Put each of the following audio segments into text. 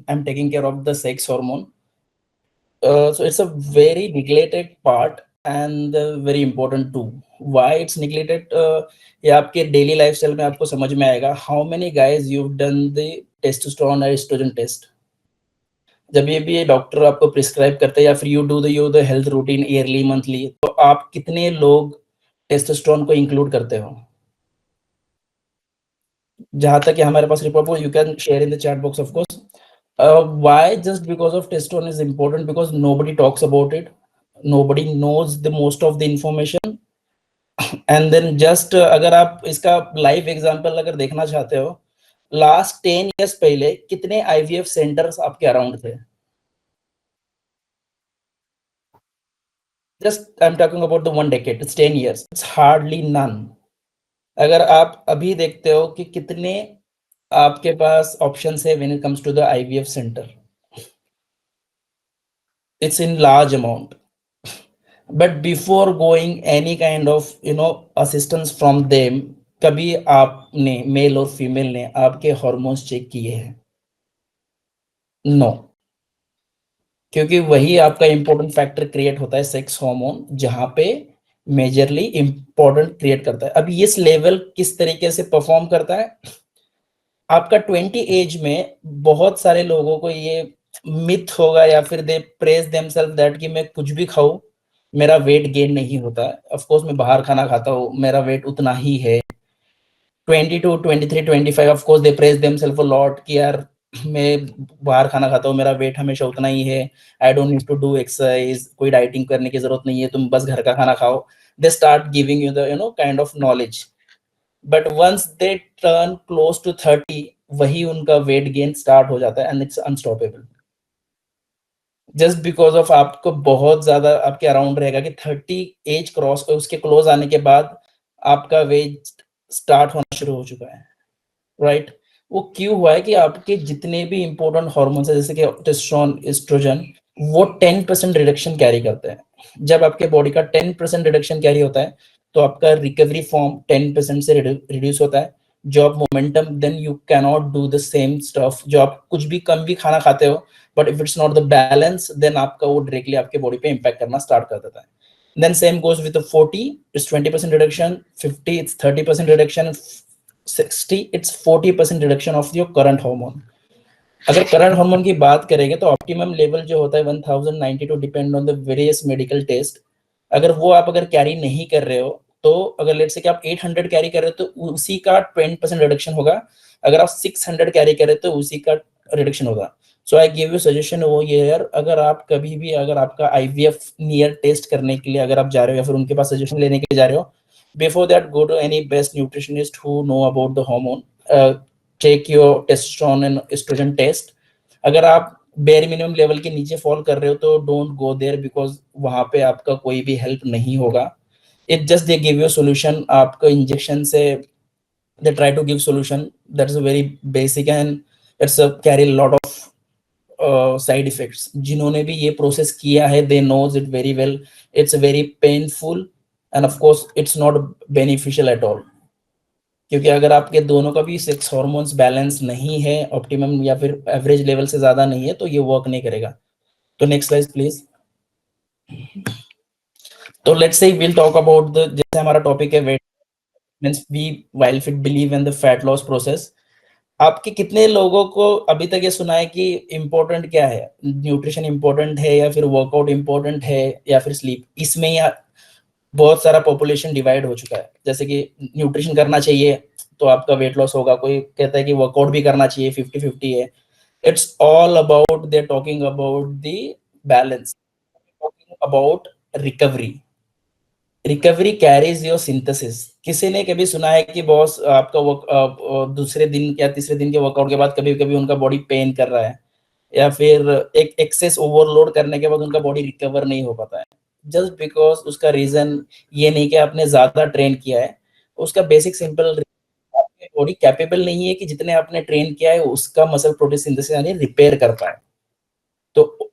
I'm taking care of the sex hormone. So it's a very neglected part and very important too. Why it's neglected? ये आपके daily lifestyle में आपको समझ में आएगा. How many guys you've done the testosterone or estrogen test? जब ये भी डॉक्टर आपको प्रिस्क्राइब करते हैं या फिर you the health routine yearly monthly, तो आप कितने लोग टेस्टोस्टेरोन को इंक्लूड करते हो? जहां तक कि हमारे पास रिपोर्ट हो, you can share in the chat box of course. Why? Just because of testosterone is important, because nobody talks about it, nobody knows the most of the information. And then just अगर आप इसका live example अगर देखना चाहते हो, last 10 years पहले कितने IVF centres आपके अराउंड थे? Just I'm talking about the 1 decade, it's 10 years, it's hardly none. अगर आप अभी देखते हो कि कितने आपके पास ऑप्शंस है when it comes to the IVF center, it's in large amount. But before going any kind of assistance from them, कभी आपने मेल और फीमेल ने आपके हार्मोन्स चेक किए हैं? नो. क्योंकि वही आपका इंपॉर्टेंट फैक्टर क्रिएट होता है, सेक्स हार्मोन, जहां पे मेजरली इंपॉर्टेंट क्रिएट करता है. अब इस लेवल किस तरीके से परफॉर्म करता है? आपका 20 एज में बहुत सारे लोगों को ये मिथ होगा या फिर दे प्रेज देमसेल्फ दैट कि मैं कुछ भी खाऊं मेरा वेट गेन नहीं होता है. ऑफ कोर्स मैं बाहर खाना खाता हूँ, मेरा वेट उतना ही है. 22, 23, 25 of course they praise themselves a lot कि यार मैं बाहर खाना खाता हूँ, मेरा वेट हमेशा उतना ही है, I don't need to do exercise, कोई डाइटिंग करने की जरूरत नहीं है, तुम बस घर का खाना खाओ. They start giving you the kind of knowledge. But once they turn close to 30, वही उनका वेट गेन स्टार्ट हो जाता है and it's unstoppable. Just because of आपको बहुत ज्यादा आपके अराउंड रहेगा कि 30 एज क्रॉस उसके क्लोज आने के बाद आपका वेट स्टार्ट होना शुरू हो चुका है, राइट? वो क्यों हुआ है कि आपके जितने भी इंपॉर्टेंट हार्मोन्स है जैसे कि टेस्टोस्टेरोन, एस्ट्रोजन, वो 10% रिडक्शन कैरी करते हैं. जब आपके बॉडी का 10% रिडक्शन कैरी होता है तो आपका रिकवरी फॉर्म 10% से रिड्यूस होता है. जो आप momentum, then you can not do the same stuff. जो आप कुछ भी कम भी खाना खाते हो, but if it's not the balance, then आपका वो डायरेक्टली आपके बॉडी पे इंपैक्ट करना स्टार्ट कर देता है. Then same goes with the 40, it's 20% reduction, 50, it's 30% reduction, 60, it's 40% reduction of your current hormone. अगर करंट हार्मोन की बात करेंगे तो ऑप्टिमम लेवल जो होता है 1092 depend on the various medical test. अगर वो आप अगर कैरी नहीं कर रहे हो, तो अगर लेट्स से कि आप 800 कैरी कर रहे हो तो उसी का 20% रिडक्शन होगा. अगर आप 600 कैरी कर रहे हो तो उसी का रिडक्शन होगा. सो आई गिव यू सजेशन वो ये यार, अगर आप कभी भी अगर आपका आईवीएफ नियर टेस्ट करने के लिए अगर आप जा रहे हो या फिर उनके पास सजेशन लेने के लिए जा रहे हो, before that go to any best nutritionist who know about the hormone, take your testosterone and estrogen test. अगर आप बेयर मिनिमम लेवल के नीचे फॉल कर रहे हो तो डोंट गो देयर, बिकॉज वहां पे आपका कोई भी हेल्प नहीं होगा. It just they give you solution. आपको इंजेक्शन से they try to give solution that is a very basic and it's a carry a lot of side effects. जिन्होंने भी ये प्रोसेस किया है they knows it very well. It's very painful and of course it's not beneficial at all. क्योंकि अगर आपके दोनों का भी सेक्स हार्मोन्स बैलेंस नहीं है, ऑप्टिमम या फिर एवरेज लेवल से ज्यादा नहीं है, तो ये वर्क नहीं करेगा. तो नेक्स्ट स्लाइड प्लीज. तो let's say will talk about the, जैसे हमारा टॉपिक है weight means we while fit believe in the fat loss process. आपके कितने लोगों को अभी तक ये सुना है कि इम्पोर्टेंट क्या है, न्यूट्रिशन इम्पोर्टेंट है या फिर वर्कआउट इम्पोर्टेंट है या फिर स्लीप? इसमें या बहुत सारा पॉपुलेशन डिवाइड हो चुका है. जैसे कि न्यूट्रिशन करना चाहिए तो आपका वेट लॉस होगा, कोई कहता है कि वर्कआउट भी करना चाहिए, 50-50 है. It's all about they talking about the balance, talking about recovery. Recovery carries your synthesis. किसी ने कभी सुना है कि बॉस आपका दूसरे दिन या तीसरे दिन के वर्कआउट के बाद कभी कभी उनका बॉडी पेन कर रहा है या फिर एक एक्सेस ओवरलोड करने के बाद उनका बॉडी रिकवर नहीं हो पाता है? जस्ट बिकॉज उसका रीजन ये नहीं कि आपने ज्यादा ट्रेन किया है, उसका बेसिक सिंपल आपकी बॉडी कैपेबल नहीं है कि जितने आपने ट्रेन किया है उसका मसल प्रोटीन सिंथेसिस यानी रिपेयर कर पाए. तो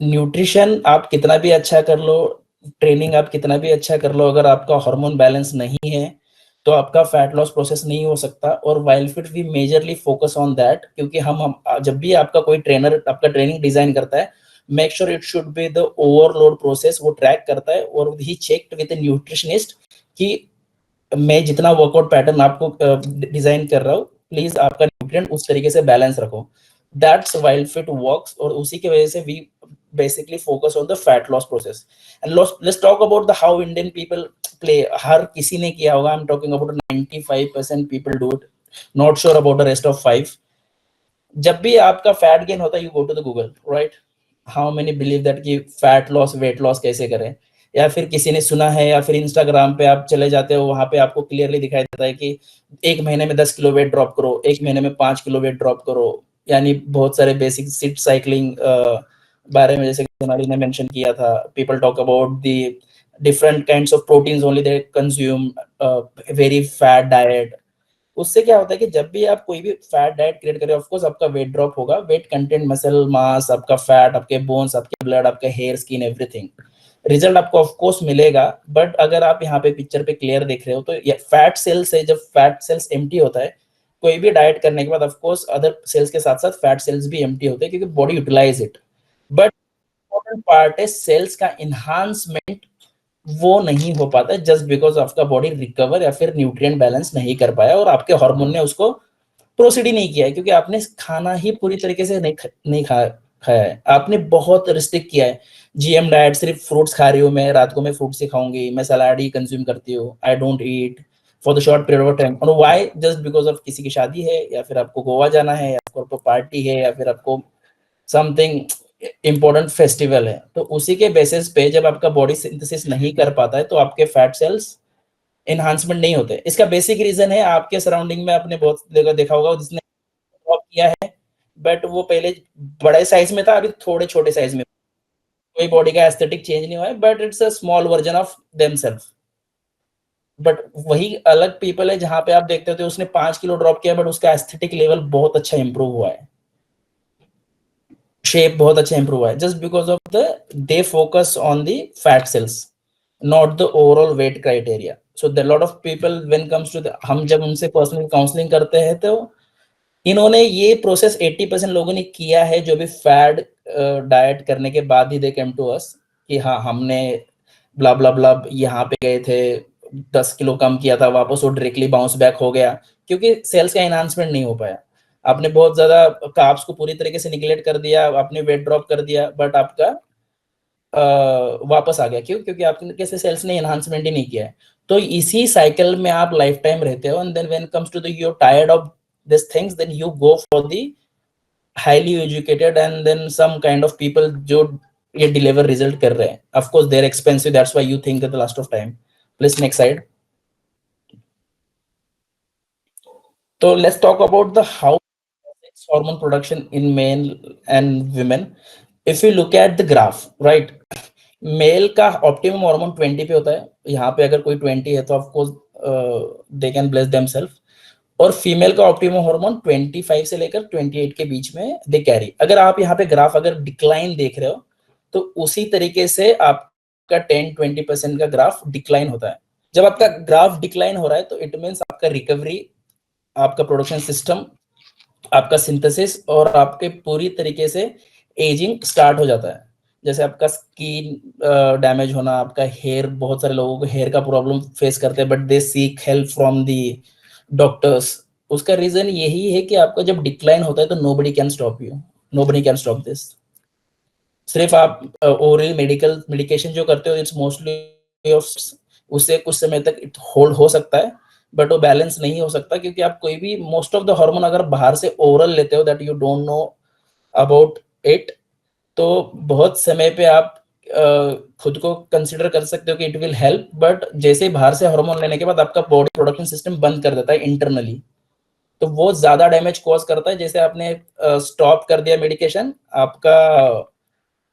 न्यूट्रिशन आप कितना भी अच्छा कर लो, ट्रेनिंग आप कितना भी अच्छा कर लो, अगर आपका हार्मोन बैलेंस नहीं है तो आपका फैट लॉस प्रोसेस नहीं हो सकता। और Wild Fit we majorly focus on that, क्योंकि हम जब भी आपका कोई ट्रेनर आपका ट्रेनिंग डिजाइन करता है, make sure it should be the overload process. वो ट्रैक करता है और ही चेक्ड विद न्यूट्रिशनिस्ट कि मैं जितना वर्कआउट पैटर्न आपको डिजाइन कर रहा हूँ, प्लीज आपका न्यूट्रिएंट उस तरीके से बैलेंस रखो। दैट्स वाइल्ड फिट वर्क्स, और उसी की वजह से we basically focus on the fat loss process. And let's talk about the how Indian people play. हर किसी ने किया होगा, I am talking about 95% people do it, not sure about the rest of 5। जब भी आपका फैट गेन होता है, you go to the Google, right? How many believe that कि फैट लॉस वेट लॉस कैसे करें, या फिर किसी ने सुना है, या फिर इंस्टाग्राम पे आप चले जाते हो, वहां पे आपको क्लियरली दिखाई देता है कि 1 महीने में 10 किलो वेट ड्रॉप करो, 1 महीने में 5 किलो वेट ड्रॉप करो। यानी बहुत सारे बेसिक सिट साइकिलिंग बारे में जैसे सोनाली ने मेंशन किया था, people talk about the different kinds of proteins only they consume, very fat diet. उससे क्या होता है कि जब भी आप कोई भी फैट डाइट क्रिएट करें, ऑफ कोर्स आपका वेट ड्रॉप होगा, वेट कंटेंट, मसल मास, आपका फैट, आपके बोन्स, आपके ब्लड, आपके हेयर, स्किन, एवरीथिंग, रिजल्ट आपको ऑफ कोर्स मिलेगा। बट अगर आप यहाँ पे पिक्चर पे क्लियर देख रहे हो, तो फैट सेल्स है, जब फैट सेल्स एम्प्टी होता है कोई भी डाइट करने के बाद, ऑफ कोर्स अदर सेल्स के साथ साथ फैट सेल्स भी एम्प्टी होते हैं, क्योंकि body utilize it. But important part है सेल्स का इन्हांसमेंट, वो नहीं हो पाता जस्ट बिकॉज आपका बॉडी रिकवर या फिर न्यूट्रिएंट बैलेंस नहीं कर पाया, और आपके हार्मोन ने उसको प्रोसीड ही नहीं किया है, क्योंकि आपने खाना ही पूरी तरीके से नहीं खाया है। आपने बहुत रिस्ट्रिक्ट किया है, जीएम डाइट, सिर्फ फ्रूट्स खा रही हूँ मैं, रात को मैं फ्रूट्स ही खाऊंगी, मैं सलाद ही कंज्यूम करती हूँ, I don't eat for the short period of time. और व्हाई? जस्ट बिकॉज ऑफ किसी की शादी है, या फिर आपको गोवा जाना है, या फिर आपको पार्टी है, या फिर आपको समथिंग इंपॉर्टेंट फेस्टिवल है। तो उसी के बेसिस पे जब आपका बॉडी सिंथेसिस नहीं कर पाता है, तो आपके फैट सेल्स एनहांसमेंट नहीं होते। इसका बेसिक रीजन है, आपके सराउंडिंग में आपने बहुत जगह देखा होगा जिसने जॉब किया है, बट वो पहले बड़े साइज में था, अभी थोड़े छोटे साइज में, कोई बॉडी का एस्थेटिक चेंज नहीं हुआ है, but it's a small version of themselves. But वही अलग पीपल है जहां पे आप देखते हो उसने 5 किलो ड्रॉप किया, बट उसका एस्थेटिक लेवल बहुत अच्छा इंप्रूव हुआ है, शेप बहुत अच्छा इंप्रूव हुआ है, just because of the they focus on the fat cells, not the overall weight criteria. So the lot of people when comes to हम जब उनसे पर्सनल काउंसलिंग करते हैं, तो इन्होंने ये प्रोसेस 80% लोगों ने किया है, जो भी फैट डाइट करने के बाद ही दे केम टू अस कि हाँ हमने ब्ला ब्ला ब्ला यहाँ पे गए थे, 10 किलो कम किया था, वापस वो डायरेक्टली बाउंस बैक हो गया, क्योंकि सेल्स का एनहांसमेंट नहीं हो पाया। आपने बहुत ज्यादा कार्ब्स को पूरी तरीके से निगलेक्ट कर दिया, आपने वेट ड्रॉप कर दिया, बट आपका वापस आ गया। क्यों? क्योंकि आपके कैसे सेल्स ने एनहांसमेंट ही नहीं किया है। तो इसी साइकिल में आप लाइफ टाइम रहते हो, and then when comes to the you tired of this things, then you go for the highly educated and then some kind of people जो ये डिलीवर रिजल्ट कर रहे हैं। Of course they are expensive, that's why you think at the last of time. Please next side. तो let's talk about the how hormone production in men and women. If you look at the graph, right, male का optimum hormone 20 पे होता है, यहाँ पे अगर कोई 20 है तो of course they can bless themselves. और फीमेल का ऑप्टिमम हार्मोन 25 से लेकर 28 के बीच में दे कैरी। अगर आप यहाँ पे ग्राफ अगर डिक्लाइन देख रहे हो, तो उसी तरीके से आपका 10-20% का ग्राफ डिक्लाइन होता है। जब आपका ग्राफ डिक्लाइन हो रहा है, तो इट मीन्स आपका रिकवरी, आपका प्रोडक्शन सिस्टम, आपका सिंथेसिस और आपके पूरी तरीके से एजिंग स्टार्ट हो जाता है। जैसे आपका स्किन डैमेज होना, आपका हेयर, बहुत सारे लोगों को हेयर का प्रॉब्लम फेस करते हैं, but they seek help from the doctors. उसका रीजन यही है कि आपका जब डिक्लाइन होता है, तो nobody can stop you, nobody can stop this. सिर्फ आप ओरल मेडिकल मेडिकेशन जो करते हो, इट्स मोस्टली उससे कुछ समय तक होल्ड हो सकता है, बट वो बैलेंस नहीं हो सकता, क्योंकि आप कोई भी मोस्ट ऑफ द हार्मोन अगर बाहर से ओरल लेते हो, that you don't know about it, तो बहुत समय पे आप खुद को कंसिडर कर सकते हो कि इट विल हेल्प, बट जैसे ही बाहर से हार्मोन लेने के बाद आपका बॉडी प्रोडक्शन सिस्टम बंद कर देता है इंटरनली, तो वो ज्यादा डैमेज कॉज करता है। जैसे आपने स्टॉप कर दिया मेडिकेशन, आपका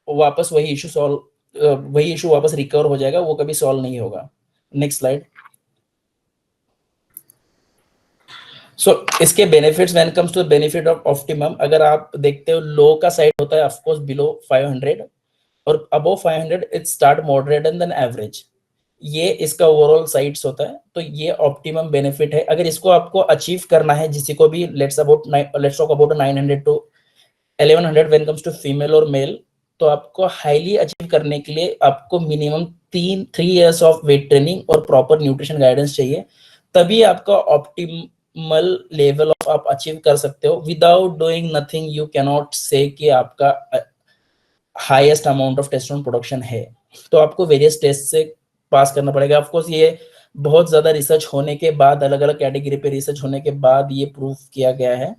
वापस वही इशू वापस रिकवर हो जाएगा, वो कभी सॉल्व नहीं होगा। Next slide. सो इसके benefits, when comes to benefit of optimum, अगर आप देखते हो लो का साइड होता है ऑफ कोर्स बिलो 500, और above 500 it start moderate and then average. ये इसका ओवरऑल साइट्स होता है। तो ये ऑप्टिमम बेनिफिट है। अगर इसको आपको अचीव करना है, जिसी को भी, let's talk about 900 to 1100 when comes to female और मेल, तो आपको हाईली अचीव करने के लिए आपको minimum 3 years of weight training और प्रॉपर न्यूट्रिशन गाइडेंस चाहिए। तभी आपका ऑप्टिमल लेवल ऑफ आप अचीव कर सकते हो। Without doing nothing you cannot say कि आपका highest amount of testosterone production है। तो आपको वेरियस टेस्ट से पास करना पड़ेगा। ऑफ कोर्स ये बहुत ज्यादा रिसर्च होने के बाद, अलग अलग कैटेगरी पे रिसर्च होने के बाद ये प्रूफ किया गया है।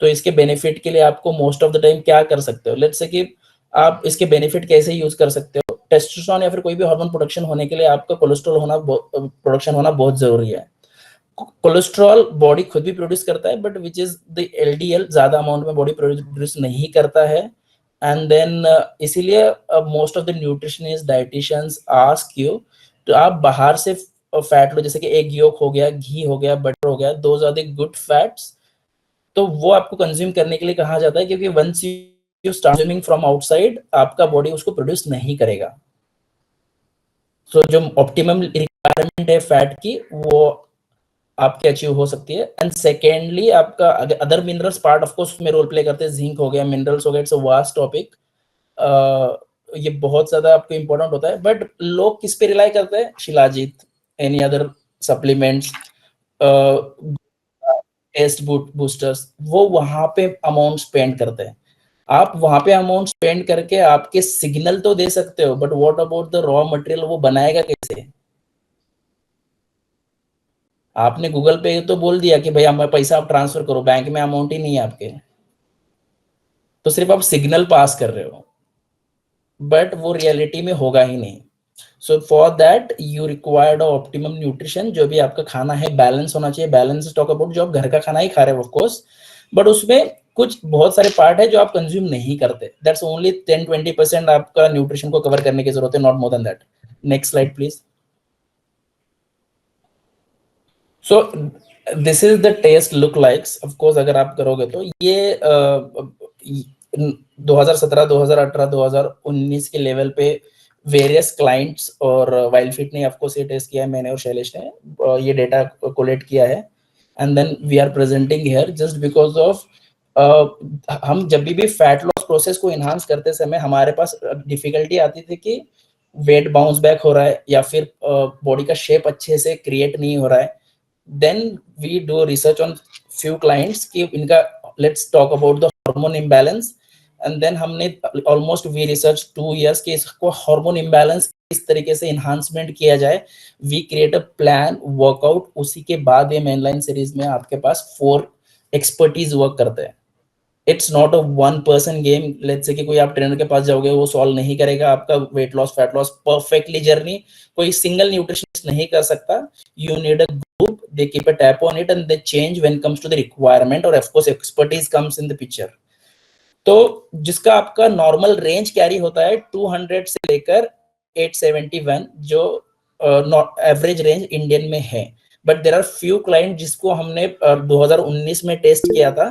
तो इसके बेनिफिट के लिए आपको मोस्ट ऑफ द टाइम क्या कर सकते हो, लेट्स से कि आप इसके बेनिफिट कैसे यूज कर सकते हो। टेस्टोस्टेरोन या फिर कोई भी हार्मोन प्रोडक्शन होने के लिए आपका कोलेस्ट्रॉल होना प्रोडक्शन होना बहुत जरूरी है। कोलेस्ट्रॉल बॉडी खुद भी प्रोड्यूस करता है, but which is the LDL ज्यादा अमाउंट में बॉडी प्रोड्यूस नहीं करता है। एंड देन इसीलिए most of the nutritionist dieticians ask you, तो आप बाहर से फैट लो, जैसे कि एग योक हो गया, घी हो गया, बटर हो गया, those are the good fats. तो वो आपको कंज्यूम करने के लिए कहा जाता है, क्योंकि once you start consuming from outside, आपका बॉडी उसको प्रोड्यूस नहीं करेगा। सो जो ऑप्टिमम रिक्वायरमेंट है फैट की, वो आपकी अचीव हो सकती है। एंड सेकेंडली, आपका other minerals part of course में रोल प्ले करते हैं। जिंक हो गया, मिनरल्स हो गया, इट्स अ वास्ट टॉपिक। ये बहुत ज्यादा आपको इंपॉर्टेंट होता है। बट लोग किस पे रिलाई करते हैं? Shilajit, any other supplements, test boosters, वो वहां पे अमाउंट स्पेंड करते हैं। आप वहां पे अमाउंट स्पेंड करके आपके सिग्नल तो दे सकते हो, but what about the raw material, वो बनाएगा कैसे? आपने गूगल पे तो बोल दिया कि भाई हमें पैसा आप ट्रांसफर करो, बैंक में अमाउंट ही नहीं है आपके, तो सिर्फ आप सिग्नल पास कर रहे हो, बट वो रियलिटी में होगा ही नहीं। So for that you required optimum nutrition. जो भी आपका खाना है बैलेंस होना चाहिए। बैलेंस टॉक अबाउट जो आप घर का खाना ही खा रहे हो ऑफ कोर्स, बट उसमें कुछ बहुत सारे पार्ट है जो आप कंज्यूम नहीं करते। दैट्स ओनली 10-20% आपका न्यूट्रिशन को कवर करने की जरूरत है, not more than that. Next slide please. So this is the test look likes. Of course अगर आप करोगे तो ये 2017, 2018, 2019 के लेवल पे वेरियस क्लाइंट्स और वाइल्ड फिट ने ऑफकोर्स ये टेस्ट किया है, मैंने और शैलेश ने ये डेटा कोलेक्ट किया है। And then we are presenting here just because of हम जब भी फैट लॉस प्रोसेस को इनहांस करते समय हमारे पास डिफिकल्टी आती थी कि वेट बाउंस बैक हो रहा है या फिर बॉडी का शेप अच्छे से क्रिएट नहीं हो रहा है। Then we do research on few clients कि इनका, let's talk about the hormone imbalance. And then हमने ऑलमोस्ट वी रिसर्च 2 इयर्स कि इसको हार्मोन इम्बैलेंस किस तरीके से इन्हांसमेंट किया जाए। We create a plan, workout, उसी के बाद ये मेनलाइन सीरीज में आपके पास 4 एक्सपर्टीज वर्क करते हैं। It's not a one person game. Let's say कि कोई आप ट्रेनर के पास जाओगे, वो सॉल्व नहीं करेगा आपका weight loss fat loss perfectly journey. कोई सिंगल न्यूट्रिशनिस्ट नहीं कर सकता। You need a group, they keep a tap on it and they change when comes to the requirement, और of course expertise comes in the picture। तो जिसका आपका normal range carry होता है 200 से लेकर 871, जो एवरेज रेंज इंडियन में है। But there are few client जिसको हमने 2019 में टेस्ट किया था,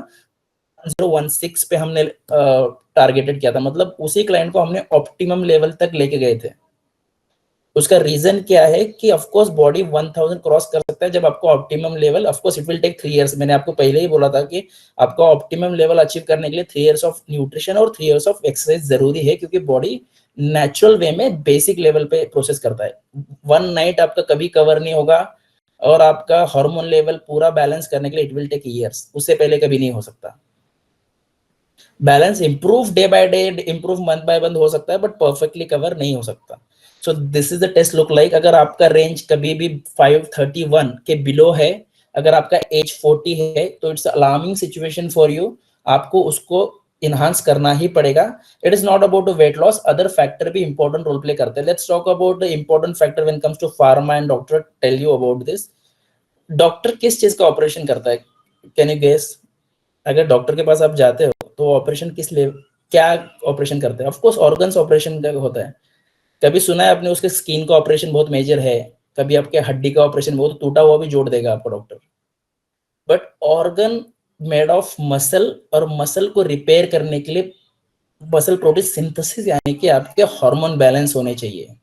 016 पे हमने टारगेटेड किया था, मतलब उसी क्लाइंट को हमने ऑप्टिमम लेवल तक लेके गए थे। उसका रीजन क्या है कि ऑफ कोर्स बॉडी 1000 क्रॉस कर सकता है जब आपको optimum level, of course it will take 3 years. मैंने आपको पहले ही बोला था कि आपका ऑप्टिमम लेवल अचीव करने के लिए 3 इयर्स ऑफ न्यूट्रिशन और 3 इयर्स ऑफ एक्सरसाइज जरूरी है, क्योंकि बॉडी नेचुरल वे में बेसिक लेवल पे प्रोसेस करता है। 1 नाइट आपका कभी कवर नहीं होगा, और आपका हार्मोन लेवल पूरा बैलेंस करने के लिए इट विल टेक ईयर्स, उससे पहले कभी नहीं हो सकता। Balance improve day by day, improve month by month हो सकता है, बट परफेक्टली कवर नहीं हो सकता। So this is the test look like. अगर आपका रेंज कभी भी 531 के बिलो है, अगर आपका एज 40 है, तो it's alarming situation for you. आपको उसको इनहांस करना ही पड़ेगा। It is not about weight loss, other factor भी इंपॉर्टेंट रोल प्ले करते हैं। Let's talk about the important factor when comes to pharma and doctor. Tell you about this. Doctor किस चीज का ऑपरेशन करता है? Can you guess? अगर doctor के पास आप जाते हो तो ऑपरेशन किस लिए, क्या ऑपरेशन करते हैं? ऑफ कोर्स ऑर्गन्स ऑपरेशन का होता है। कभी सुना है आपने उसके स्किन का ऑपरेशन बहुत मेजर है, कभी आपके हड्डी का ऑपरेशन, बहुत टूटा हुआ भी जोड़ देगा आपको doctor. But organ made of muscle, और मसल को रिपेयर करने के लिए मसल प्रोटीन सिंथेसिस, यानी कि आपके हार्मोन बैलेंस होने चाहिए।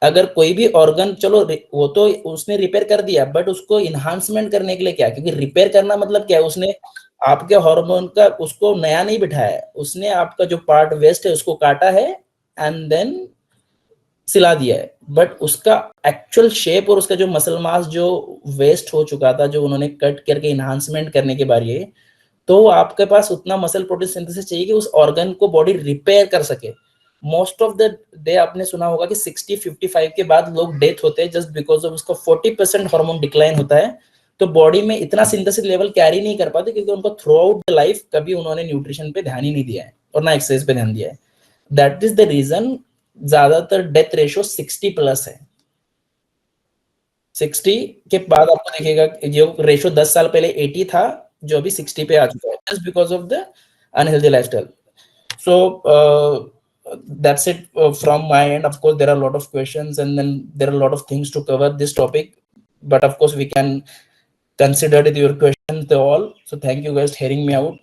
अगर कोई भी ऑर्गन, चलो वो तो उसने रिपेयर कर दिया, बट उसको इन्हांसमेंट करने के लिए क्या, क्योंकि रिपेयर करना मतलब क्या है, उसने आपके हार्मोन का उसको नया नहीं बिठाया है, उसने आपका जो पार्ट वेस्ट है उसको काटा है एंड देन सिला दिया है, बट उसका एक्चुअल शेप और उसका जो मसल मास जो वेस्ट हो चुका था, जो उन्होंने कट करके इन्हांसमेंट करने के बारे है, तो आपके पास उतना मसल प्रोटीन सिंथेसिस चाहिए कि उस ऑर्गन को बॉडी रिपेयर कर सके। मोस्ट ऑफ द डे आपने सुना होगा कि 60-55 के बाद लोग डेथ होते हैं जस्ट बिकॉज ऑफ उसका 40% हार्मोन डिक्लाइन होता है, तो बॉडी में इतना सिंथेसिस लेवल कैरी नहीं कर पाते, क्योंकि उनको थ्रू आउट द लाइफ कभी उन्होंने न्यूट्रिशन पे ध्यान ही नहीं दिया है और ना एक्सरसाइज पे ध्यान दिया है। दैट इज द रीजन ज्यादातर डेथ रेशियो 60+ है। 60 के बाद आपको देखिएगा जो रेशियो 10 साल पहले 80 था, जो अभी 60 पे आ चुका है, just because of the unhealthy lifestyle. So that's it from my end. Of course, there are a lot of questions and then there are a lot of things to cover this topic, but of course we can consider your questions all. So thank you guys hearing me out.